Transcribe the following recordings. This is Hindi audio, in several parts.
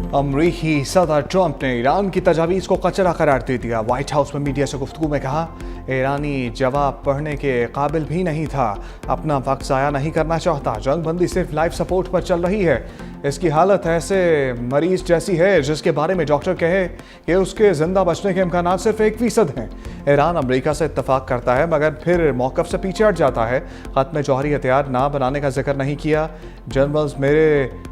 अमरीकी सदर ट्रंप ने ईरान की तजावीज़ को कचरा करार दे दिया। व्हाइट हाउस में मीडिया से गुफ्तगू में कहा, ईरानी जवाब पढ़ने के काबिल भी नहीं था, अपना वक्त ज़ाया नहीं करना चाहता, जंग बंदी सिर्फ लाइफ सपोर्ट पर चल रही है। इसकी हालत ऐसे मरीज जैसी है जिसके बारे में डॉक्टर कहे कि उसके जिंदा बचने के इम्कान सिर्फ 1% हैं। ईरान अमेरिका से इत्तफाक करता है मगर फिर मौक़िफ़ से पीछे हट जाता है। ख़त्म जौहरी हथियार ना बनाने का जिक्र नहीं किया। जनरल्स मेरे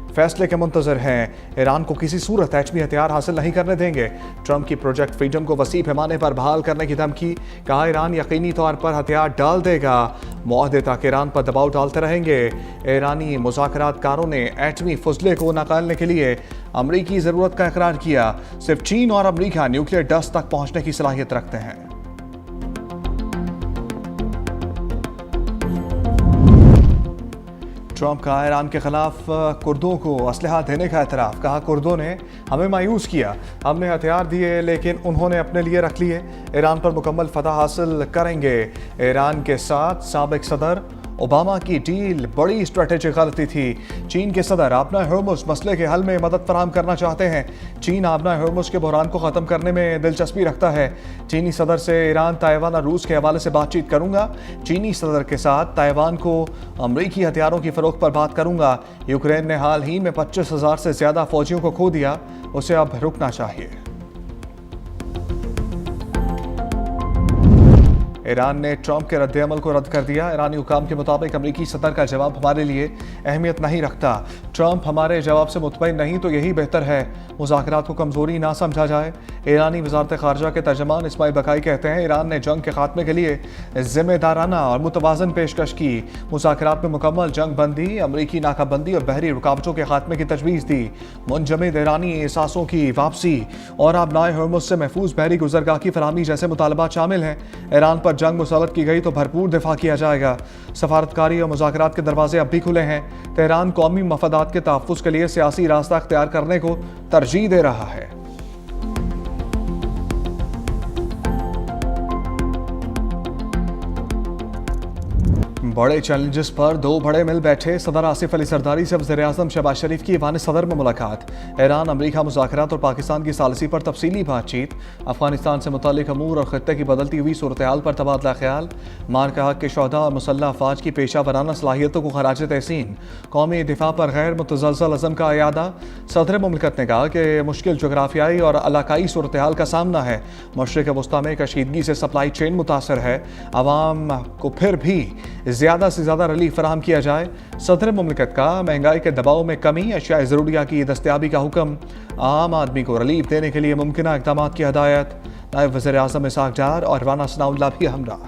फैसले के मुंतजर हैं, ईरान को किसी सूरत एटमी हथियार हासिल नहीं करने देंगे। ट्रंप की प्रोजेक्ट फ्रीडम को वसी पैमाने पर बहाल करने की धमकी, कहा ईरान यकीनी तौर पर हथियार डाल देगा। मुआहदे तक ईरान पर दबाव डालते रहेंगे। ईरानी मुज़ाकरातकारों ने एटमी फजले को नकालने के लिए अमरीकी ज़रूरत का इकरार किया। सिर्फ चीन और अमरीका न्यूक्लियर डस्ट तक पहुँचने की सलाहियत रखते हैं। ट्रंप का ईरान के खिलाफ कुर्दों को असलहा देने का एतराफ़, कहा कुर्दों ने हमें मायूस किया, हमने हथियार दिए लेकिन उन्होंने अपने लिए रख लिए। ईरान पर मुकम्मल फतह हासिल करेंगे। ईरान के साथ साबिक सदर ओबामा की डील बड़ी स्ट्रेटेजिक गलती थी। चीन के सदर आबना हॉर्मुज़ मसले के हल में मदद फराहम करना चाहते हैं। चीन आबना हॉर्मुज़ के बहरान को ख़त्म करने में दिलचस्पी रखता है। चीनी सदर से ईरान, ताइवान और रूस के हवाले से बातचीत करूंगा। चीनी सदर के साथ ताइवान को अमरीकी हथियारों की फ़रोख्त पर बात करूंगा। यूक्रेन ने हाल ही में 25,000 से ज़्यादा फ़ौजियों को खो दिया, उसे अब रुकना चाहिए। ईरान ने ट्रंप के रद्द-ए-अमल को रद्द कर दिया। ईरानी हुकाम के मुताबिक अमरीकी सदर का जवाब हमारे लिए अहमियत नहीं रखता। ट्रंप हमारे जवाब से मुतमईन नहीं तो यही बेहतर है, मुज़ाकरात को कमज़ोरी ना समझा जाए। ईरानी वज़ारत ख़ारजा के तर्जमान इस्माइल बकाई कहते हैं, ईरान ने जंग के खात्मे के लिए ज़िम्मेदाराना और मुतवाज़न पेशकश की। मुज़ाकरात में मुकम्मल जंग बंदी, अमरीकी नाकाबंदी और बहरी रुकावटों के खात्मे की तजवीज़ दी। मुंजमद ईरानी एहसासों की वापसी और आबनाए हॉर्मुज़ से महफूज बहरी गुज़रगाह की फरहमी जैसे मुतालबात शामिल हैं। ईरान पर जंग मुसल्लत की गई तो भरपूर दिफा किया जाएगा। सफारतकारी और मुज़ाकरात के दरवाजे अब भी खुले हैं। तेहरान कौमी मफादात के तहफ़्फ़ुज़ के लिए सियासी रास्ता अख्तियार करने को तरजीह दे रहा है। बड़े चैलेंजेस पर दो बड़े मिल बैठे। सदर आसिफ अली सरदारी से वज़ीर-ए-आज़म शहबाज शरीफ की ईवान सदर में मुलाकात। ईरान अमरीका मुज़ाकरात और पाकिस्तान की सालिसी पर तफसीली बातचीत। अफगानिस्तान से मुताल्लिक़ अमूर और ख़ित्ते की बदलती हुई सूरत हाल पर तबादला ख्याल। मार्का हक़ के शोहदा और मुसल्लह अफ़वाज की पेशा वराना सलाहियतों को खराज तहसीन। कौमी दिफा पर गैर मुतज़लज़ल अज़म का अयादा। सदर मुमलिकत ने कहा कि मुश्किल जोग्राफियाई और इलाकाई सूरत हाल का सामना है। मशरिक़ वस्ता में कशीदगी से सप्लाई चेन मुतासर है। आवाम को फिर भी ज़्यादा से ज़्यादा रिलीफ फराहम किया जाए। सदर मुमलिकत का महंगाई के दबाव में कमी, अशिया ज़रूरिया की दस्तयाबी का हुक्म। आम आदमी को रिलीफ देने के लिए मुमकिन इक़दामात की हदायत। नायब वज़ीर-ए-आज़म इसाक डार और राना सनाउल्लाह भी हमरा।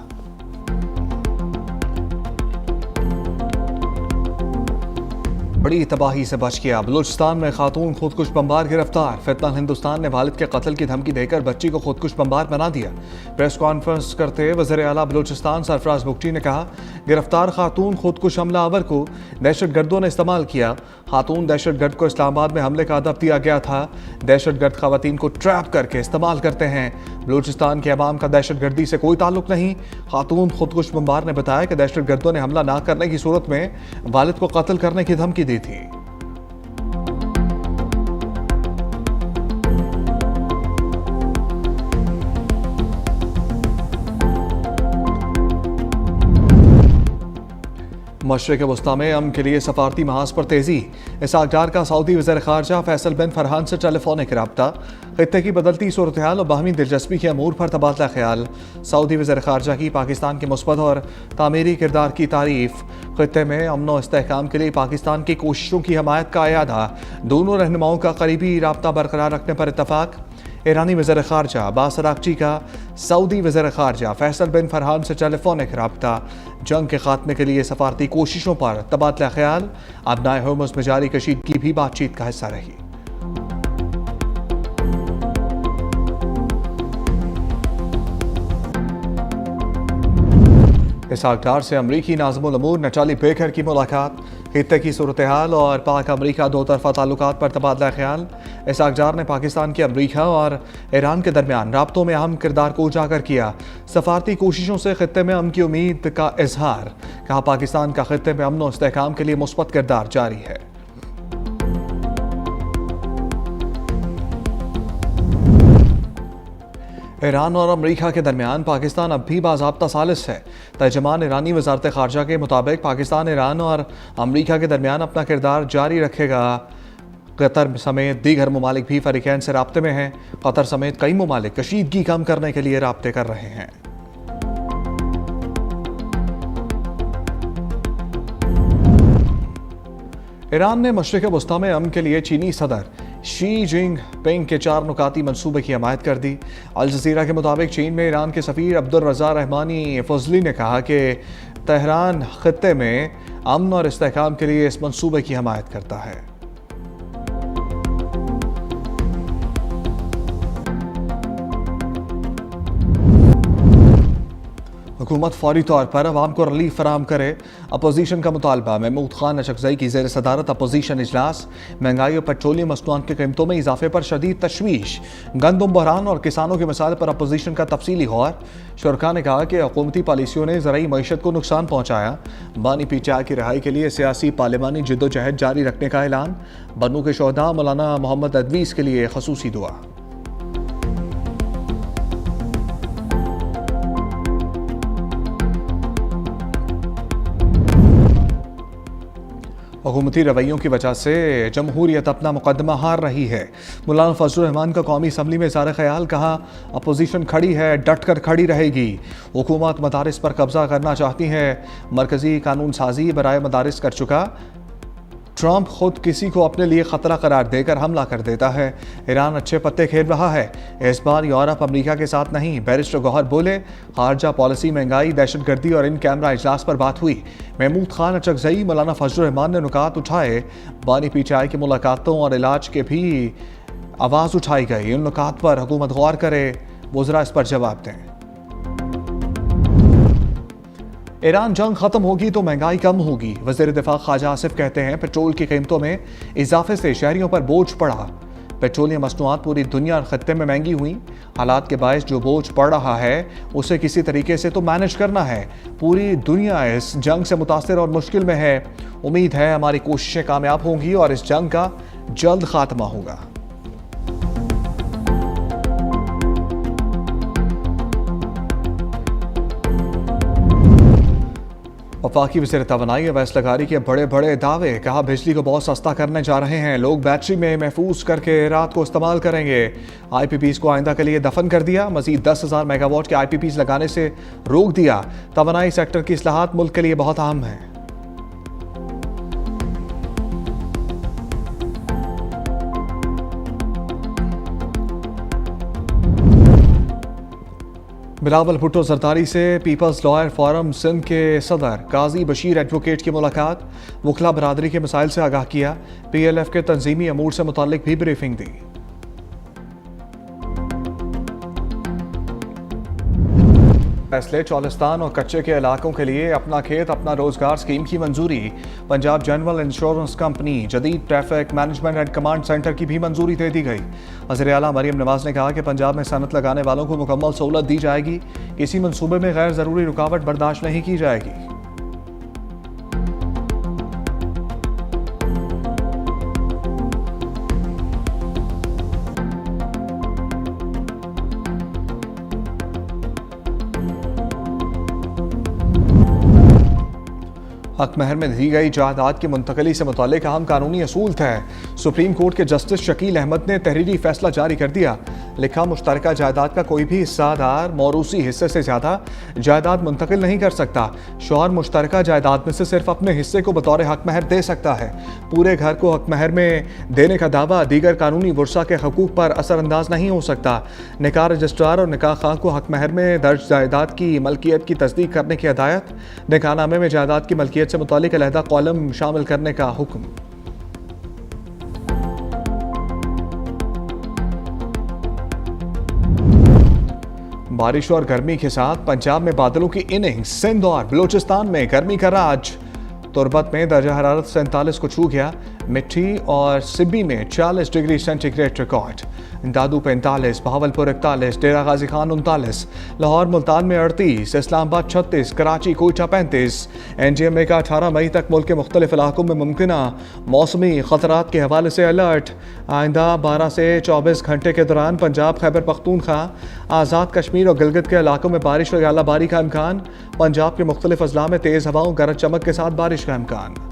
बड़ी तबाही से बच गया। बलूचिस्तान में खातून खुदकुश बम्बार गिरफ्तार। फितनल हिंदुस्तान ने वालिद के कत्ल की धमकी देकर बच्ची को खुदकुश बम्बार बना दिया। प्रेस कॉन्फ्रेंस करते वज़ीर आला बलूचिस्तान सरफराज बुगटी ने कहा, गिरफ्तार खातून खुदकुश हमलावर को दहशतगर्दों ने इस्तेमाल किया। खातून दहशतगर्द को इस्लामाबाद में हमले का हदफ दिया गया था। दहशतगर्द खवातीन को ट्रैप करके इस्तेमाल करते हैं। बलूचिस्तान के अवाम का दहशतगर्दी से कोई ताल्लुक नहीं। खातून खुदकुश बम्बार ने बताया कि दहशतगर्दों ने हमला ना करने की सूरत में वालिद को कत्ल करने की धमकी दी थी। मशरिक़ वस्ता में अमन के लिए सफारती महाज पर तेज़ी। इसाक डार का सऊदी वज़ीर ख़ारजा फैसल बिन फरहान से टेलीफोनिक रब्ता। ख़ित्ते की बदलती सूरत हाल और बाहमी दिलचस्पी के अमूर पर तबादला ख्याल। सऊदी वज़ीर ख़ारजा की पाकिस्तान के मुस्बत और तामीरी किरदार की तारीफ़। ख़ित्ते में अमन व इस्तेहकाम के लिए पाकिस्तान की कोशिशों की हमायत का अयादा। दोनों रहनुमाओं का करीबी राब्ता बरकरार रखने पर इत्तफ़ाक़। ईरानी वज़ीर ख़ारजा अब्बास अराग़ची का सऊदी वज़ीर ख़ारजा फैसल बिन फरहान से टेलीफोनिक रब्ता। जंग के खात्मे के लिए सफारती कोशिशों पर तबादला ख्याल। आबनाए हॉर्मुज़ में जारी कशीदगी भी बातचीत का हिस्सा रही। इसाक डार से अमरीकी नाज़िमुल अमूर नटाली बेकर की मुलाकात। खित्ते की सूरत हाल और पाक अमरीका दो तरफ़ा ताल्लुकात पर तबादला ख्याल। इसाक डार ने पाकिस्तान के अमरीका और ईरान के दरमियान राब्तों में अहम किरदार को उजागर किया। सफारती कोशिशों से खित्ते में अमन की उम्मीद का इजहार। कहा, पाकिस्तान का खित्ते में अमन और इस्तेहकाम के लिए मुस्बत किरदार जारी है। ईरान और अमेरिका के दरमियान पाकिस्तान अब भी बाज़ाब्ता सालिस है। तर्जमान ईरानी वजारत खारजा के मुताबिक पाकिस्तान ईरान और अमेरिका के दरमियान अपना किरदार जारी रखेगा। कतर समेत दीगर ममालिक भी फरीकैन से राब्ते में हैं। कतर समेत कई ममालिक कशीदगी कम करने के लिए राब्ते कर रहे हैं। ईरान ने मशरिक़ वस्ता में अमन के लिए चीनी सदर शी जिनपिंग के 4 नुकाती मंसूबे की हमायत कर दी। अल जज़ीरा के मुताबिक चीन में ईरान के सफ़ीर अब्दुल रज़ा रहमानी फजली ने कहा कि तेहरान खित्ते में अमन और इस्तेहकाम के लिए इस मंसूबे की हमायत करता है। हुकूमत फौरी तौर पर अवाम को रिलीफ फराम करे, अपोजिशन का मुतालबा। महमूद खान अशकज़ई की ज़ेर सदारत अपोजिशन इजलास। महंगाई और पेट्रोलियम मसनूआत की कीमतों में इजाफे पर शदीद तशवीश। गंदम बहरान और किसानों के मसाइल पर अपोजिशन का तफसीली गौर। शुरका ने कहा कि हुकूमती पॉलिसियों ने ज़राई मईशत को नुकसान पहुँचाया। बानी पीटीआई की रिहाई के लिए सियासी पार्लिमानी जद्दोजहद जारी रखने का ऐलान। बन्नू के शोहदा मौलाना मोहम्मद अदवीस के लिए खसूसी दुआ। हुकूमती रवैयों की वजह से जमहूरियत अपना मुकदमा हार रही है। मौलाना फजलुर रहमान का कौमी असम्बली में इज़हार ख्याल। कहा, अपोजिशन खड़ी है, डट कर खड़ी रहेगी। हुकूमत मदारिस पर कब्जा करना चाहती है। मरकजी कानून साजी बराए मदारिस कर चुका। ट्रंप खुद किसी को अपने लिए ख़तरा करार देकर हमला कर देता है। ईरान अच्छे पत्ते खेल रहा है। इस बार यूरोप अमेरिका के साथ नहीं। बैरिस्टर गौहर बोले, खारजा पॉलिसी, महंगाई, दहशतगर्दी और इन कैमरा इजलास पर बात हुई। महमूद खान अचकज़ई मौलाना फजलुर रहमान ने नुकात उठाए। बानी पीटीआई की मुलाकातों और इलाज के भी आवाज़ उठाई गई। इन नुकात पर हुकूमत गौर करे, वज़रा इस पर जवाब दें। ईरान जंग खत्म होगी तो महंगाई कम होगी। वज़ीर दिफा ख्वाजा आसिफ कहते हैं, पेट्रोल की कीमतों में इजाफे से शहरियों पर बोझ पड़ा। पेट्रोलियम मसनूआत पूरी दुनिया और खत्ते में महंगी हुई। हालात के बायस जो बोझ पड़ रहा है उसे किसी तरीके से तो मैनेज करना है। पूरी दुनिया इस जंग से मुतासिर और मुश्किल में है। उम्मीद है हमारी कोशिशें कामयाब होंगी और इस जंग का जल्द खात्मा होगा। वफाकी वज़ीर तवानाई अवैस लगारी के बड़े बड़े दावे। कहा, बिजली को बहुत सस्ता करने जा रहे हैं। लोग बैटरी में महफूज करके रात को इस्तेमाल करेंगे। IPPs को आइंदा के लिए दफन कर दिया। मजीद 10,000 मेगावाट के IPPs लगाने से रोक दिया। तवानाई सेक्टर की इस्लाहात मुल्क के लिए बहुत अहम है। बिलावल भुट्टो जरदारी से पीपल्स लॉयर फोरम सिंध के सदर काजी बशीर एडवोकेट की मुलाकात। वकला बरादरी के मसाइल से आगाह किया। PLF के तंजीमी अमूर से मुतालिक भी ब्रीफिंग दी। फैसले चौलिस्तान और कच्चे के इलाकों के लिए अपना खेत अपना रोजगार स्कीम की मंजूरी। पंजाब जनरल इंश्योरेंस कंपनी जदीद traffic management and command centre की भी मंजूरी दे दी गई। वज़ीर आला मरियम नवाज ने कहा कि पंजाब में सनत लगाने वालों को मुकम्मल सहूलत दी जाएगी। किसी मंसूबे में गैर ज़रूरी रुकावट बर्दाश्त नहीं की जाएगी। हक महर में दी गई जायदाद की मुंतकली से मुताल्लिक अहम कानूनी असूल थे। सुप्रीम कोर्ट के जस्टिस शकील अहमद ने तहरीरी फैसला जारी कर दिया। लिखा, मुश्तरका जायदाद का कोई भी हिस्सादार मौरूसी हिस्से से ज़्यादा जायदाद मुंतकिल नहीं कर सकता। शौहर मुश्तरका जायदाद में से सिर्फ अपने हिस्से को बतौर हक महर दे सकता है। पूरे घर को हक महर में देने का दावा दीगर कानूनी वर्सा के हकूक़ पर असरअंदाज नहीं हो सकता। निकाह रजिस्ट्रार और निकाह खां को हक महर में दर्ज जायदाद की मलकियत की तस्दीक करने की हदायत। निकाहनामे में जायदाद की मलकियत से मुतालिक अलहदा कॉलम शामिल करने का हुक्म। बारिश और गर्मी के साथ पंजाब में बादलों की इनिंग्स। सिंध और बलूचिस्तान में गर्मी का राज। तुरबत में दर्जा हरारत 47 को छू गया। मिट्टी और सिब्बी में 40 डिग्री सेंटीग्रेड रिकॉर्ड। दादू 45, बहावलपुर 41, डेरा गाजी खान 39, लाहौर मुल्तान में 38, इस्लामाबाद 36, कराची कोयटा 35। NGMA का 18 मई तक मुल्क के मुख्तलिफ इलाकों में मुमकिना मौसमी खतरात के हवाले से अलर्ट। आइंदा 12 से 24 घंटे के दौरान पंजाब, खैबर पख्तूनख्वा, आज़ाद कश्मीर और गिलगित के इलाकों में बारिश और यालाबारी का इम्कान। पंजाब के मुख्तलिफ अजला में तेज़ हवाओं, गरज चमक के साथ बारिश का इम्कान।